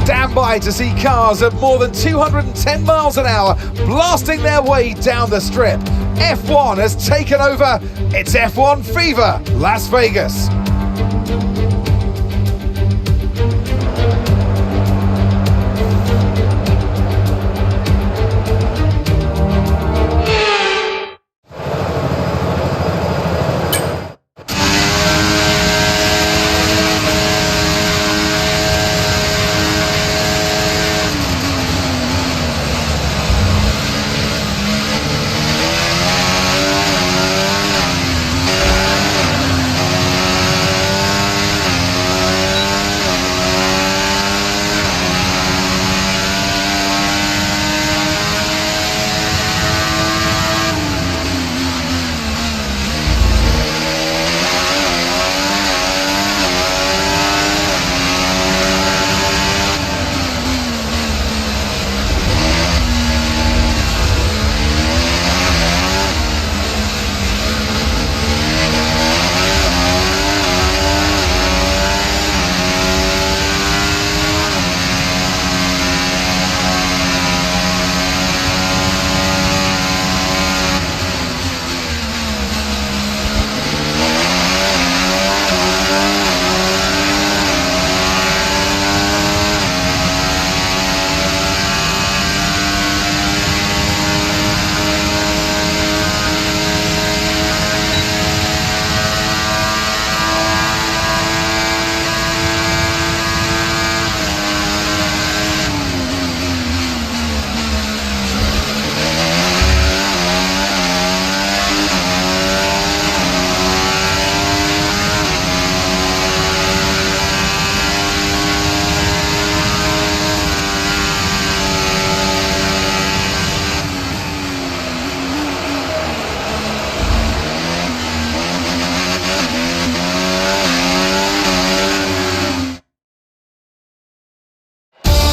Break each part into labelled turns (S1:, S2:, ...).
S1: Stand by to see cars at more than 210 miles an hour blasting their way down the strip. F1 has taken over. It's F1 Fever, Las Vegas.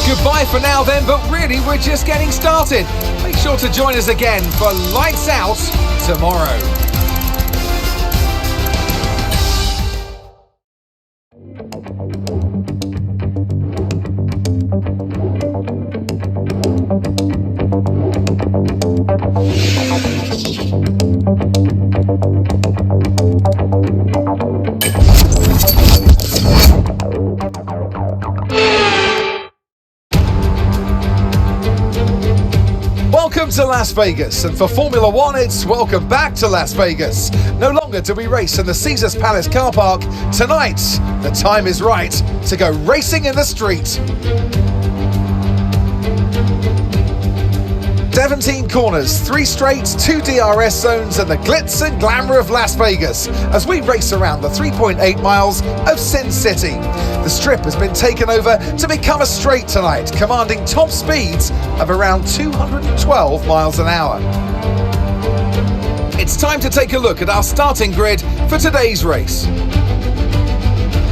S1: Goodbye for now then, but really we're just getting started. Make sure to join us again for Lights Out tomorrow. Welcome to Las Vegas, and for Formula One, it's welcome back to Las Vegas. No longer do we race in the Caesars Palace car park. Tonight, the time is right to go racing in the street. 17 corners, 3 straights, 2 DRS zones, and the glitz and glamour of Las Vegas as we race around the 3.8 miles of Sin City. The strip has been taken over to become a straight tonight, commanding top speeds of around 212 miles an hour. It's time to take a look at our starting grid for today's race.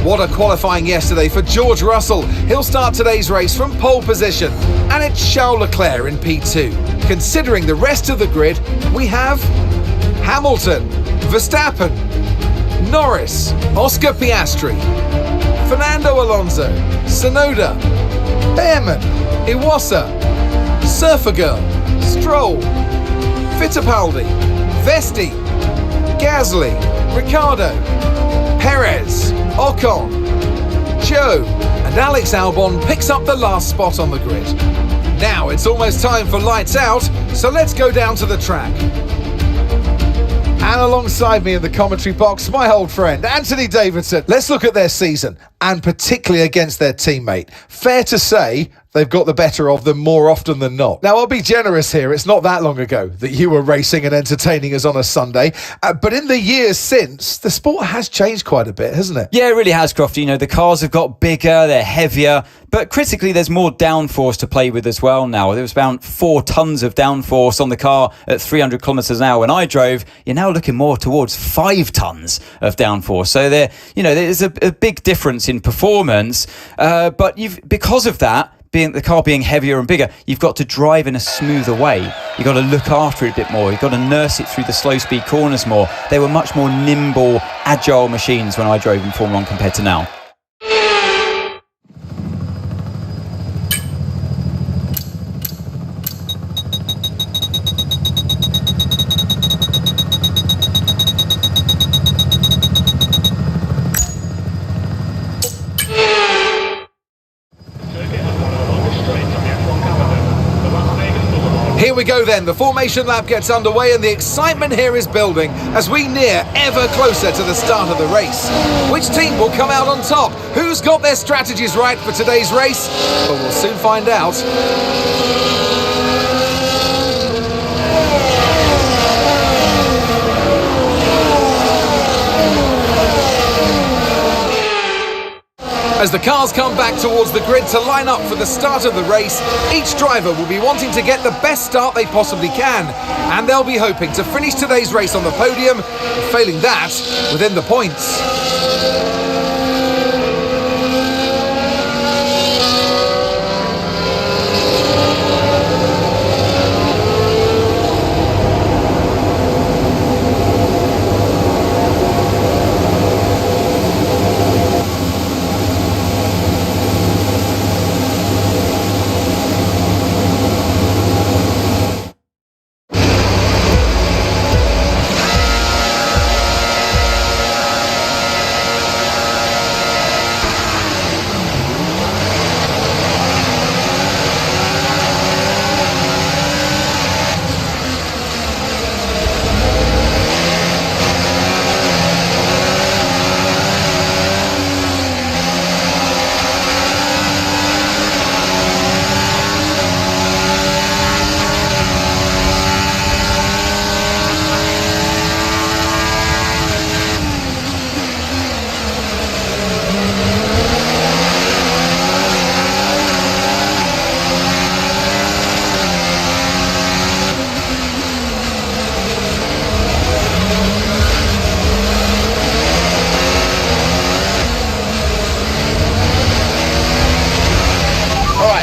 S1: What a qualifying yesterday for George Russell. He'll start today's race from pole position, and it's Charles Leclerc in P2. Considering the rest of the grid, we have Hamilton, Verstappen, Norris, Oscar Piastri, Fernando Alonso, Tsunoda, Behrman, Iwasa, Surfer Girl, Stroll, Fittipaldi, Vesti, Gasly, Ricciardo, Perez, Ocon, Joe, and Alex Albon picks up the last spot on the grid. Now it's almost time for Lights Out, so let's go down to the track. And alongside me in the commentary box, my old friend, Anthony Davidson. Let's look at their season, and particularly against their teammate. Fair to say, they've got the better of them more often than not. Now, I'll be generous here. It's not that long ago that you were racing and entertaining us on a Sunday. But in the years since, the sport has changed quite a bit, hasn't it?
S2: Yeah, it really has, Crofty. You know, the cars have got bigger, they're heavier, but critically, there's more downforce to play with as well now. There was about 4 tons of downforce on the car at 300 kilometres an hour when I drove. You're now looking more towards 5 tons of downforce. So there's a big difference in performance. But because of that, the car being heavier and bigger, you've got to drive in a smoother way. You've got to look after it a bit more. You've got to nurse it through the slow speed corners more. They were much more nimble, agile machines when I drove in Formula 1 compared to now.
S1: Here we go then, the formation lap gets underway and the excitement here is building as we near ever closer to the start of the race. Which team will come out on top? Who's got their strategies right for today's race? Well, we'll soon find out. As the cars come back towards the grid to line up for the start of the race, each driver will be wanting to get the best start they possibly can, and they'll be hoping to finish today's race on the podium, and failing that, within the points.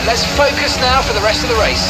S3: Let's focus now for the rest of the race.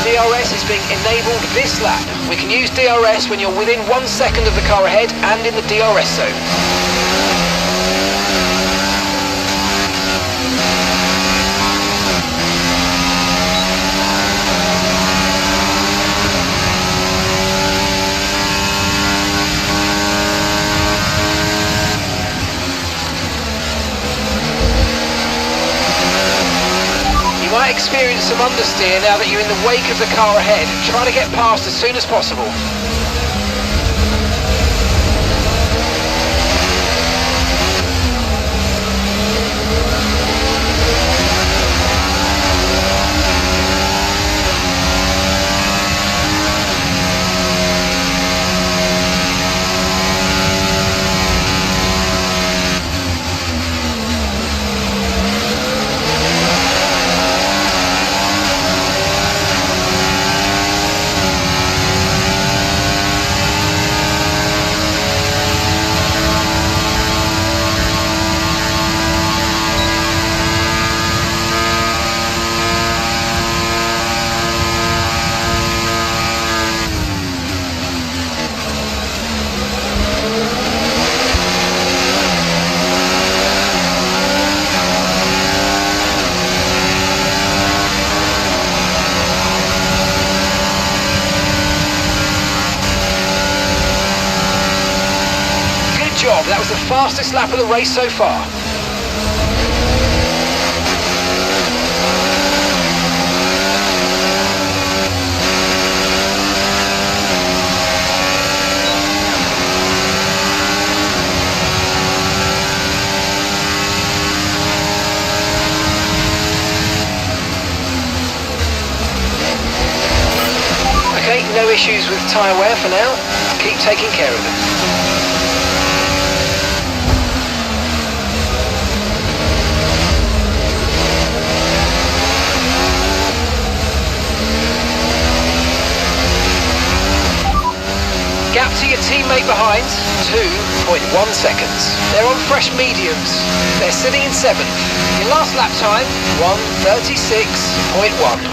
S3: DRS is being enabled this lap. We can use DRS when you're within 1 second of the car ahead and in the DRS zone. You might experience some understeer now that you're in the wake of the car ahead. Try to get past as soon as possible. Job. That was the fastest lap of the race so far. Okay, no issues with tyre wear for now. Keep taking care of them. Gap to your teammate behind, 2.1 seconds. They're on fresh mediums. They're sitting in 7th. Your last lap time, 1:36.1.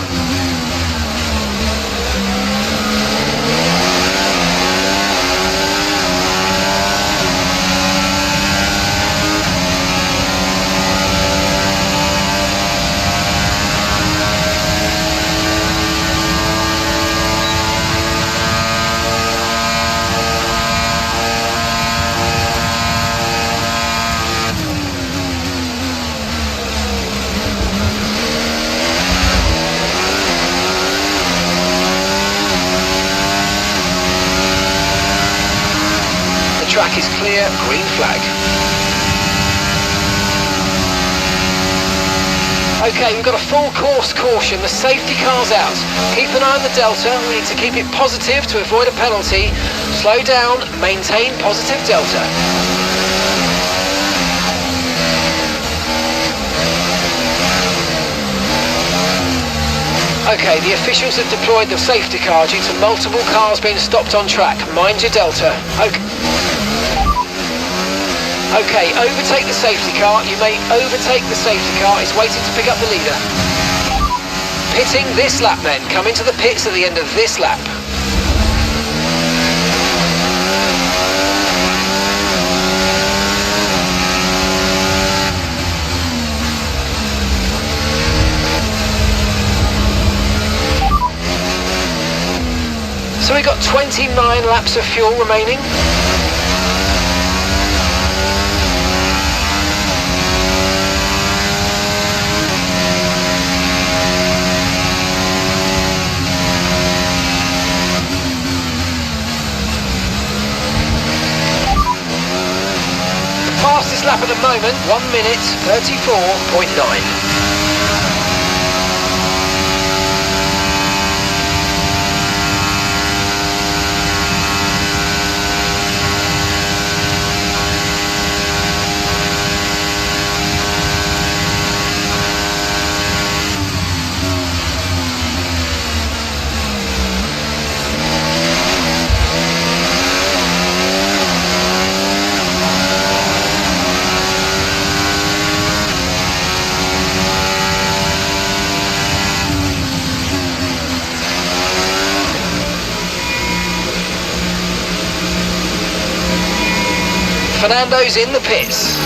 S3: Track is clear, green flag. Okay, we've got a full course caution. The safety car's out. Keep an eye on the delta. We need to keep it positive to avoid a penalty. Slow down, maintain positive delta. Okay, the officials have deployed the safety car due to multiple cars being stopped on track. Mind your delta. Okay, overtake the safety car. You may overtake the safety car. It's waiting to pick up the leader. Pitting this lap then. Come into the pits at the end of this lap. So we've got 29 laps of fuel remaining. Fastest lap at the moment, 1:34.9. Fernando's in the pits.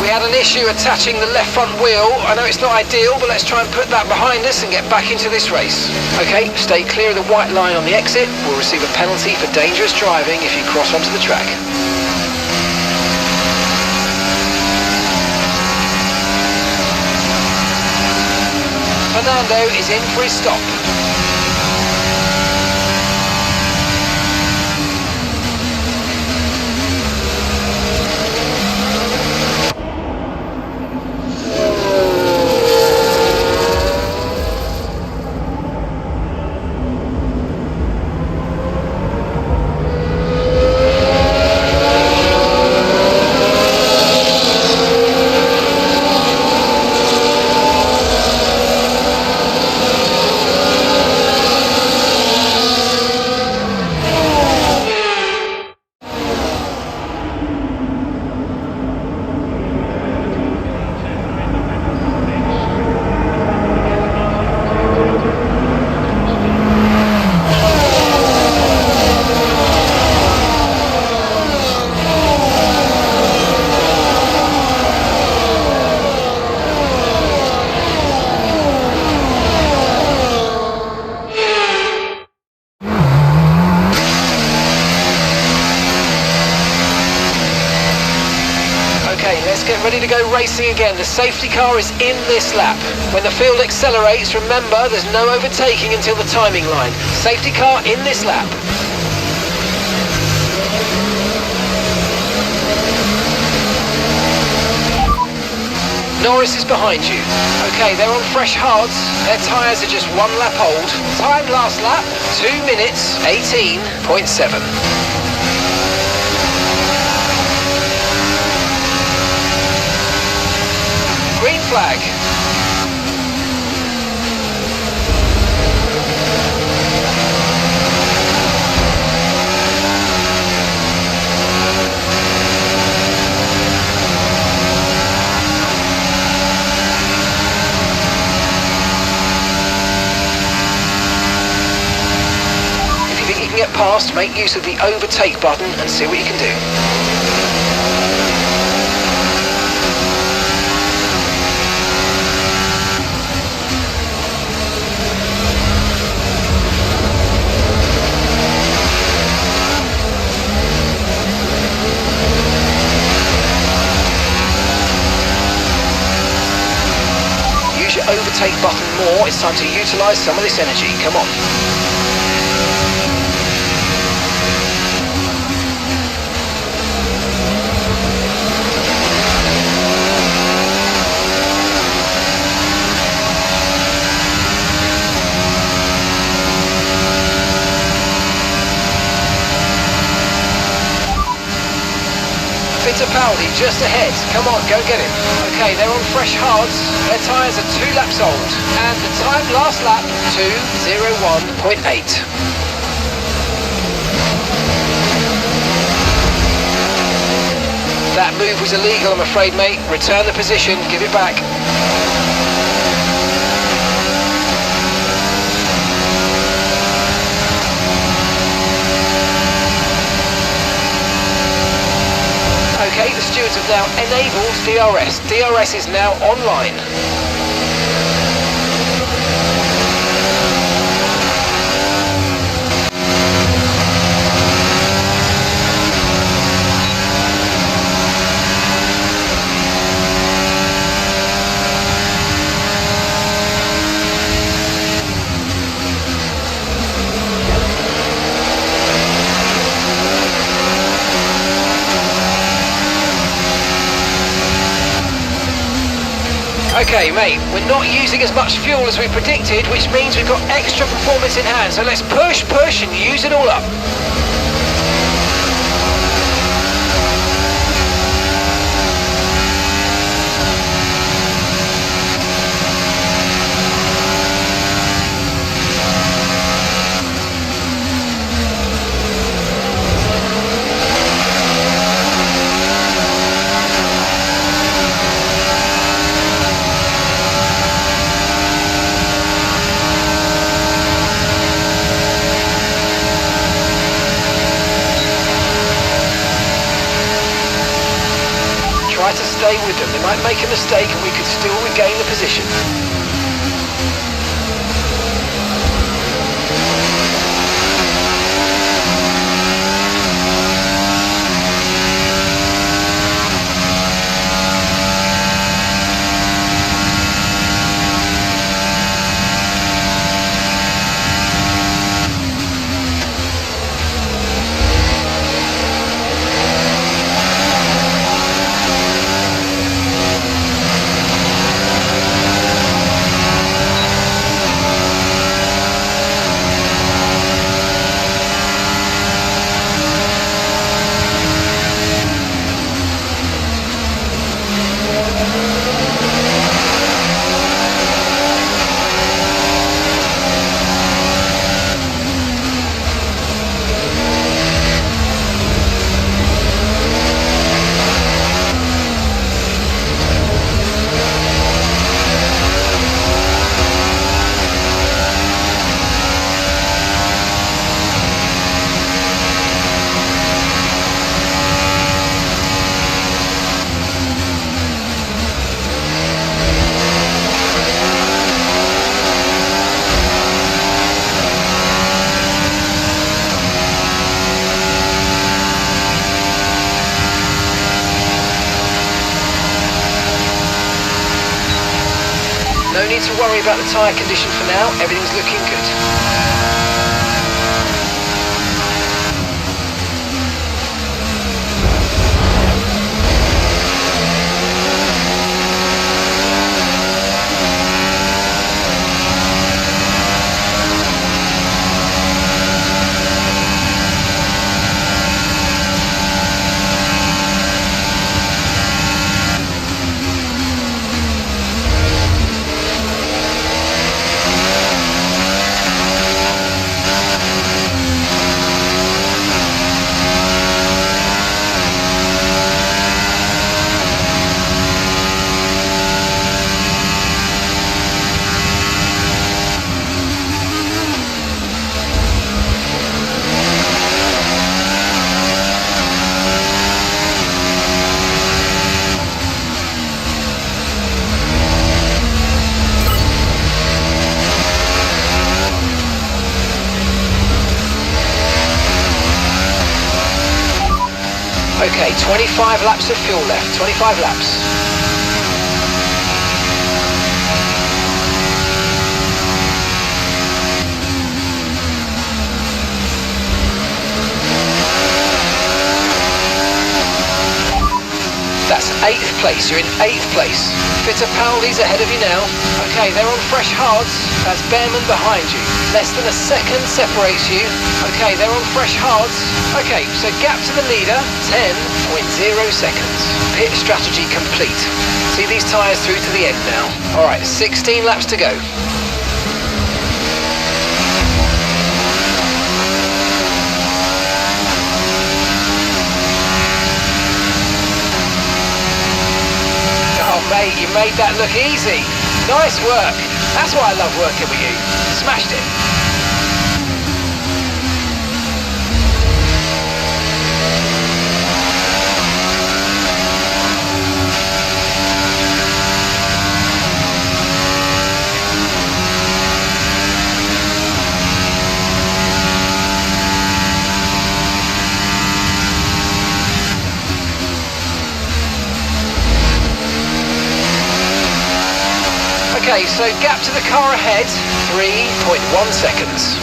S3: We had an issue attaching the left front wheel. I know it's not ideal, but let's try and put that behind us and get back into this race. Okay, stay clear of the white line on the exit. We'll receive a penalty for dangerous driving if you cross onto the track. Fernando is in for his stop. Get ready to go racing again. The safety car is in this lap. When the field accelerates, remember there's no overtaking until the timing line. Safety car in this lap. Norris is behind you. Okay, they're on fresh hards. Their tyres are just 1 lap old. Time last lap, 2 minutes, 18.7. Green flag. Get past, make use of the overtake button and see what you can do. Use your overtake button more, it's time to utilise some of this energy, come on. Fittipaldi just ahead. Come on, go get him. Okay, they're on fresh hards. Their tyres are 2 laps old. And the time last lap, 2:01.8. That move was illegal, I'm afraid, mate. Return the position, give it back. Okay, the stewards have now enabled DRS. DRS is now online. Okay, mate, we're not using as much fuel as we predicted, which means we've got extra performance in hand. So let's push, and use it all up. Try to stay with them. They might make a mistake and we could still regain the position. No need to worry about the tyre condition for now, everything's looking good. Okay, 25 laps of fuel left, 25 laps. That's 8th place, you're in 8th place. Fittipaldi's ahead of you now. Okay, they're on fresh hards. That's Behrman behind you. Less than a second separates you. Okay, they're on fresh hards. Okay, so gap to the leader, 10.0 seconds. Pit strategy complete. See these tyres through to the end now. All right, 16 laps to go. Mate, you made that look easy. Nice work. That's why I love working with you. Smashed it. Okay, so gap to the car ahead, 3.1 seconds.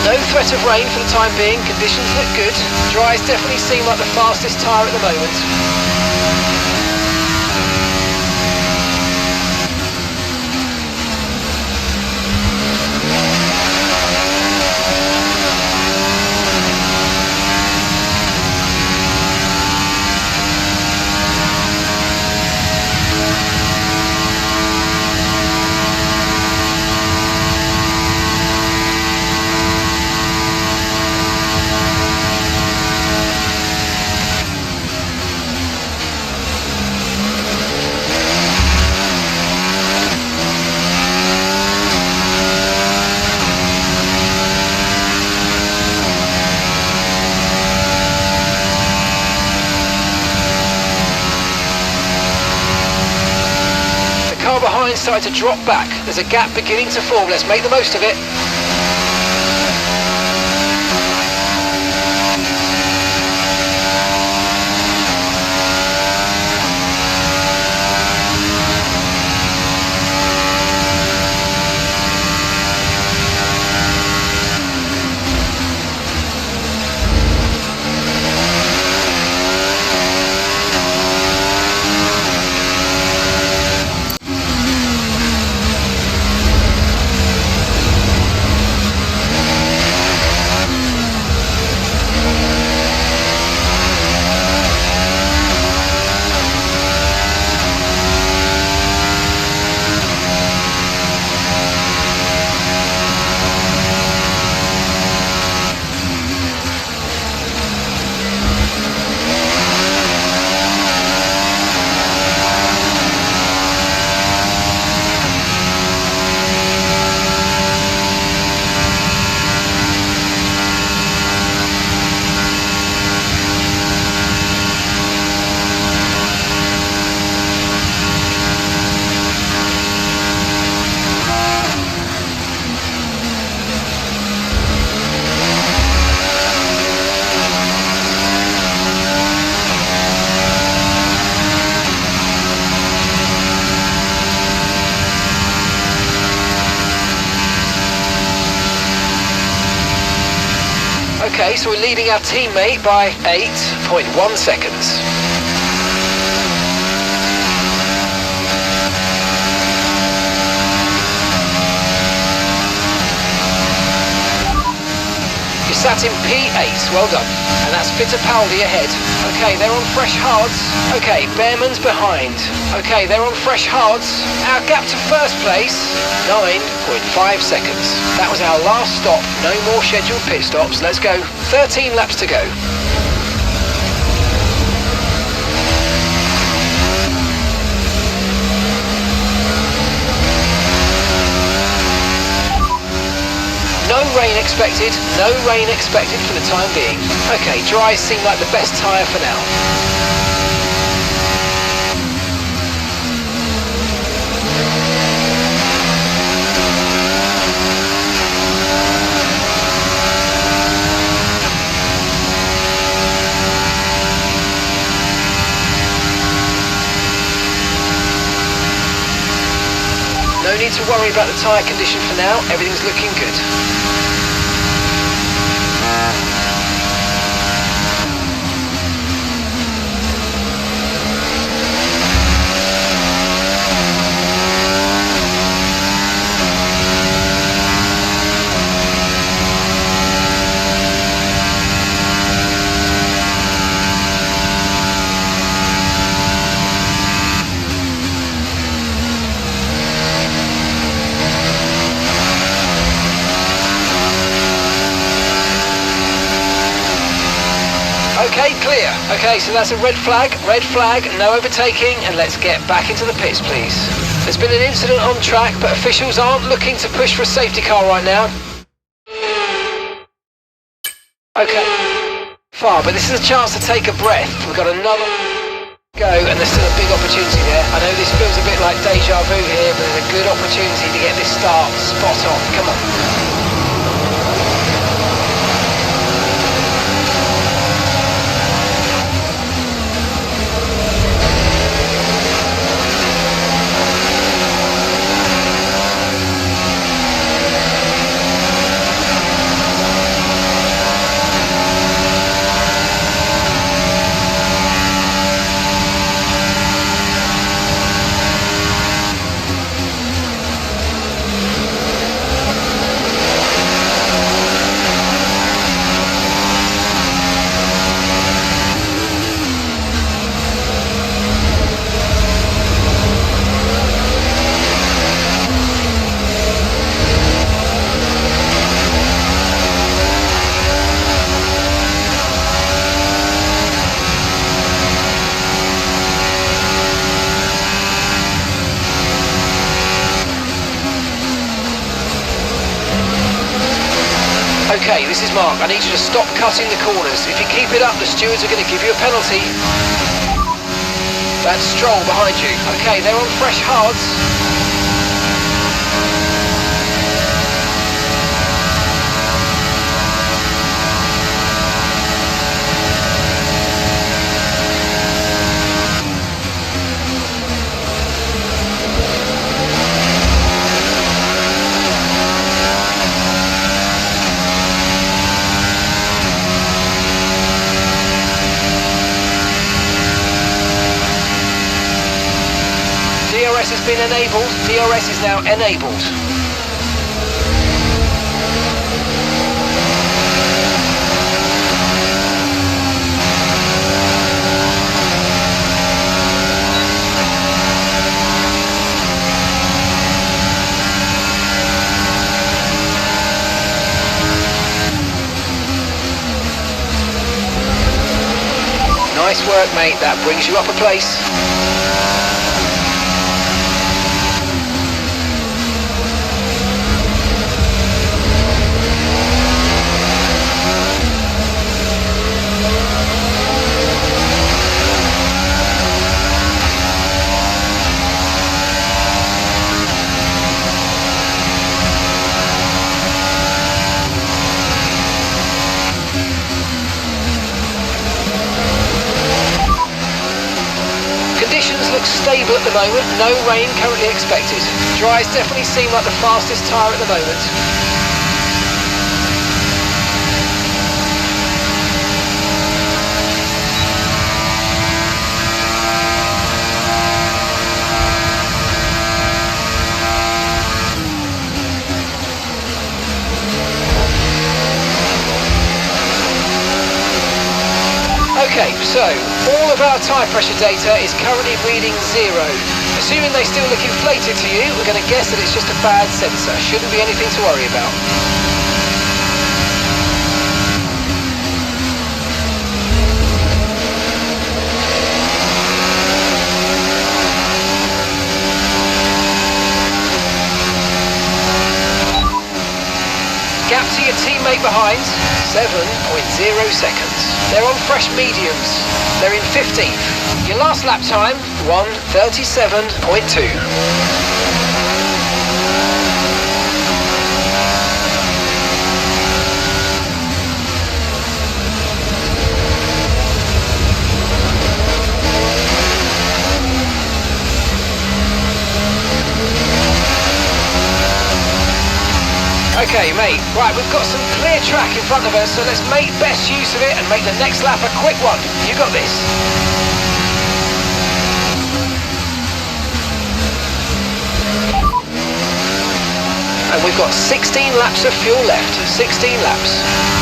S3: No threat of rain for the time being, conditions look good. Dries definitely seem like the fastest tyre at the moment. Behind started to drop back. There's a gap beginning to form. Let's make the most of it. Okay, so we're leading our teammate by 8.1 seconds. You're sat in P8, well done. And that's Fittipaldi ahead. Okay, they're on fresh hards. Okay, Behrman's behind. Okay, they're on fresh hards. Our gap to first place, 9.5 seconds. That was our last stop. No more scheduled pit stops. Let's go. 13 laps to go. No rain expected, no rain expected for the time being. Okay, dries seem like the best tyre for now. need to worry about the tyre condition for now. Everything's looking good. Okay, clear. Okay, so that's a red flag, no overtaking, and let's get back into the pits, please. There's been an incident on track, but officials aren't looking to push for a safety car right now. Okay, far, but this is a chance to take a breath. We've got another go, and there's still a big opportunity there. I know this feels a bit like deja vu here, but there's a good opportunity to get this start spot on. Come on. Okay, this is Mark. I need you to stop cutting the corners. If you keep it up, the stewards are going to give you a penalty. That's Stroll behind you. Okay, they're on fresh hards. DRS has been enabled. DRS is now enabled. Nice work, mate. That brings you up a place. Stable at the moment, no rain currently expected. Dries definitely seem like the fastest tyre at the moment. Okay, so all of our tyre pressure data is currently reading 0. Assuming they still look inflated to you, we're going to guess that it's just a bad sensor. Shouldn't be anything to worry about. Gap to your teammate behind, 7.0 seconds. They're on fresh mediums. They're in 15th. Your last lap time, 1:37.2. Okay, mate. Right, we've got some clear track in front of us, so let's make best use of it and make the next lap a quick one. You got this. And we've got 16 laps of fuel left. 16 laps.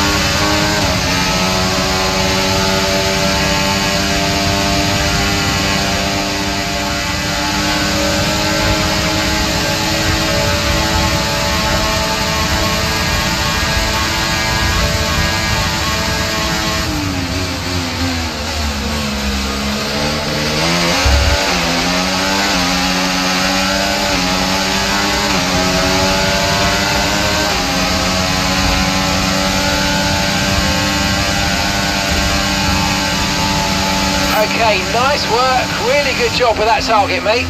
S3: Okay, nice work. Really good job with that target, mate.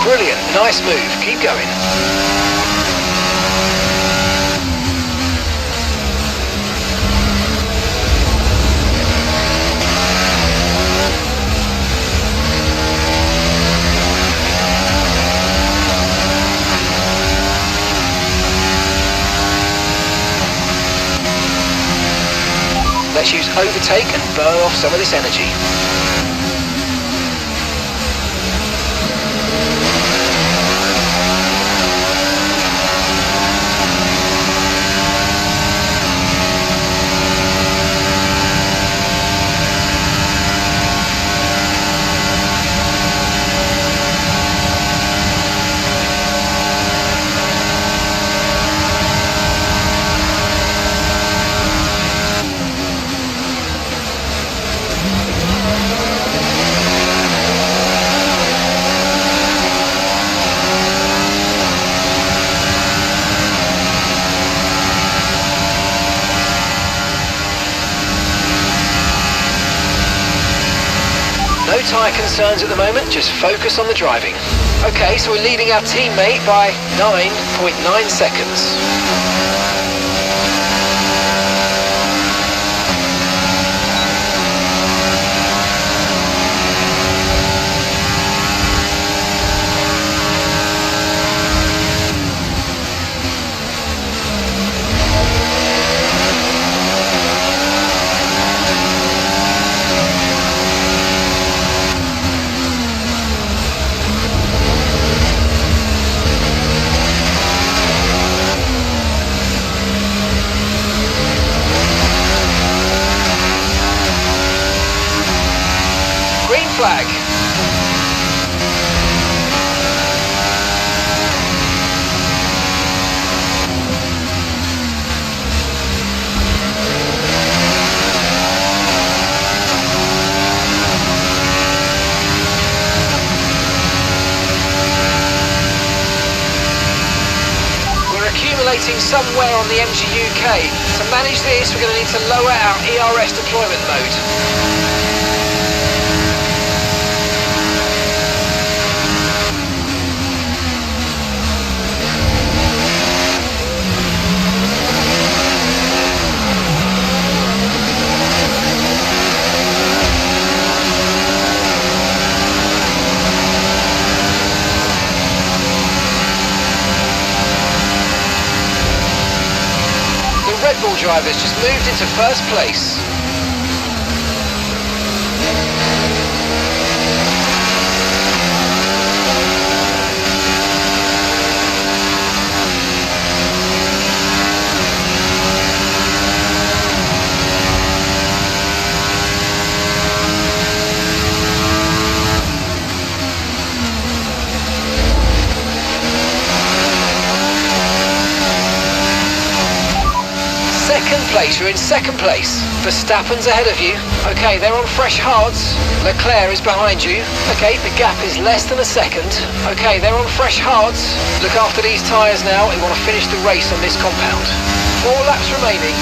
S3: Brilliant, nice move, keep going. Let's use overtake and burn off some of this energy. No tyre concerns at the moment, just focus on the driving. Okay, so we're leading our teammate by 9.9 seconds. Flag. overshooting somewhere on the MG UK. To manage this, we're going to need to lower our ERS deployment mode. Red Bull drivers just moved into first place. Second place, you're in second place. Verstappen's ahead of you. Okay, they're on fresh hards. Leclerc is behind you. Okay, the gap is less than a second. Okay, they're on fresh hards. Look after these tyres now. We want to finish the race on this compound. 4 laps remaining.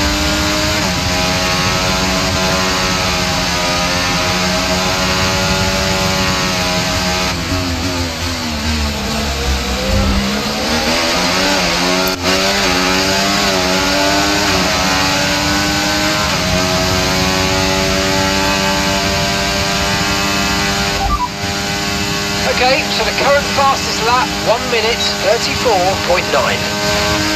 S3: Okay, so the current fastest lap, 1 minute 34.9.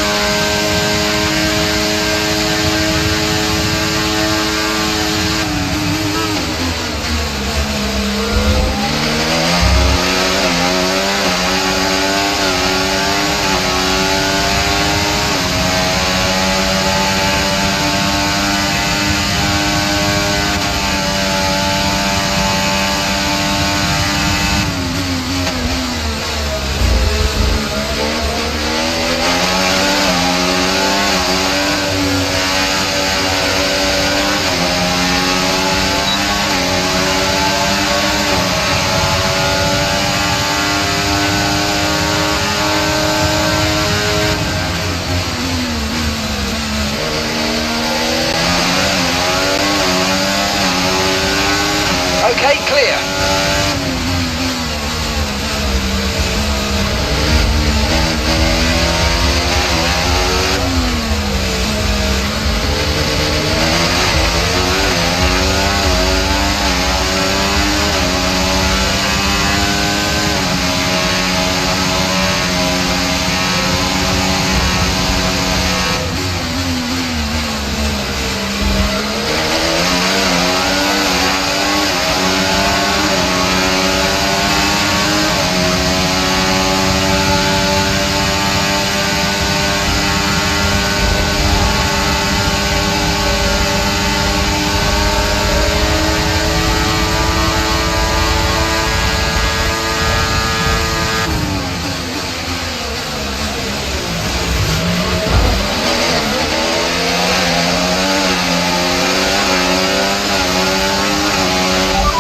S3: Okay, clear.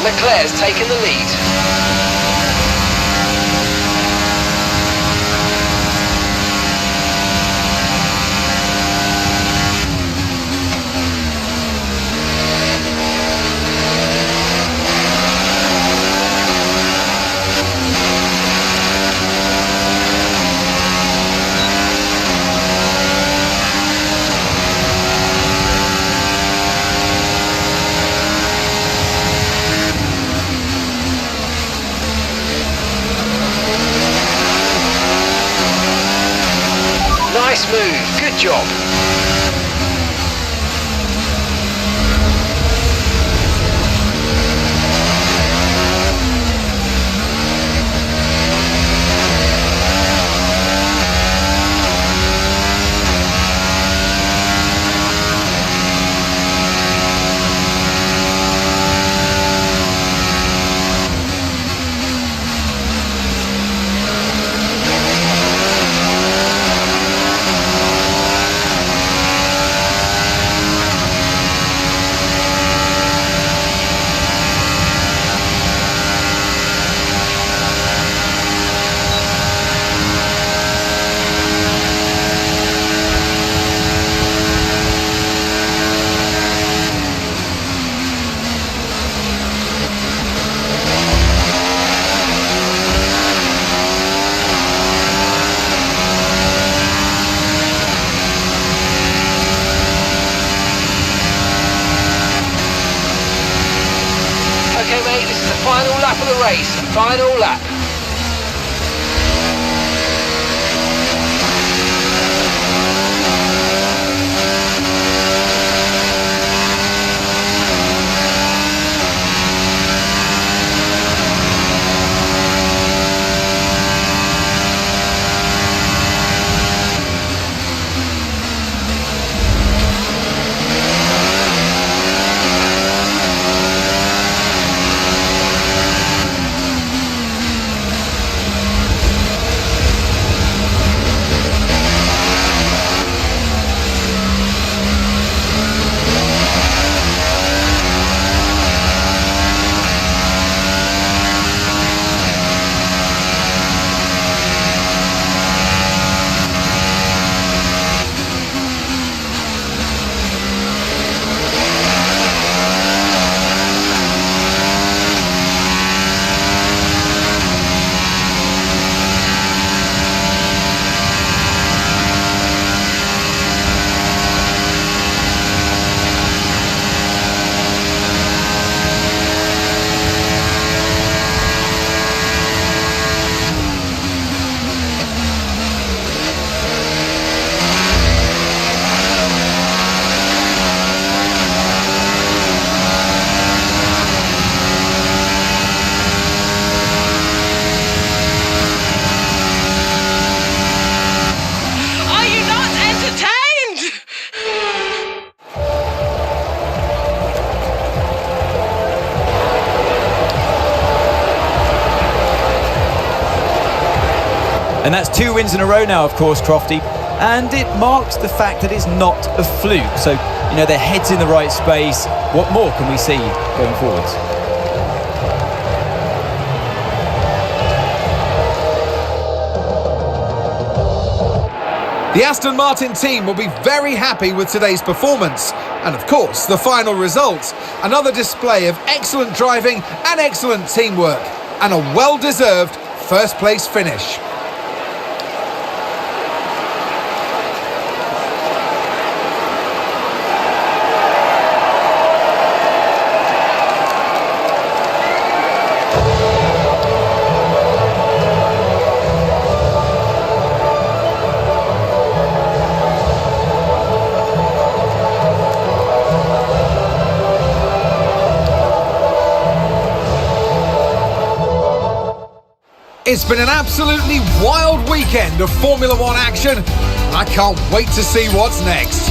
S3: Leclerc's taken the lead. Nice move, good job. Okay, mate, this is the final lap of the race. Final lap.
S2: And that's 2 wins in a row now, of course, Crofty. And it marks the fact that it's not a fluke. So, their head's in the right space. What more can we see going forwards?
S1: The Aston Martin team will be very happy with today's performance. And of course, the final result. Another display of excellent driving and excellent teamwork. And a well-deserved first-place finish. It's been an absolutely wild weekend of Formula One action, and I can't wait to see what's next.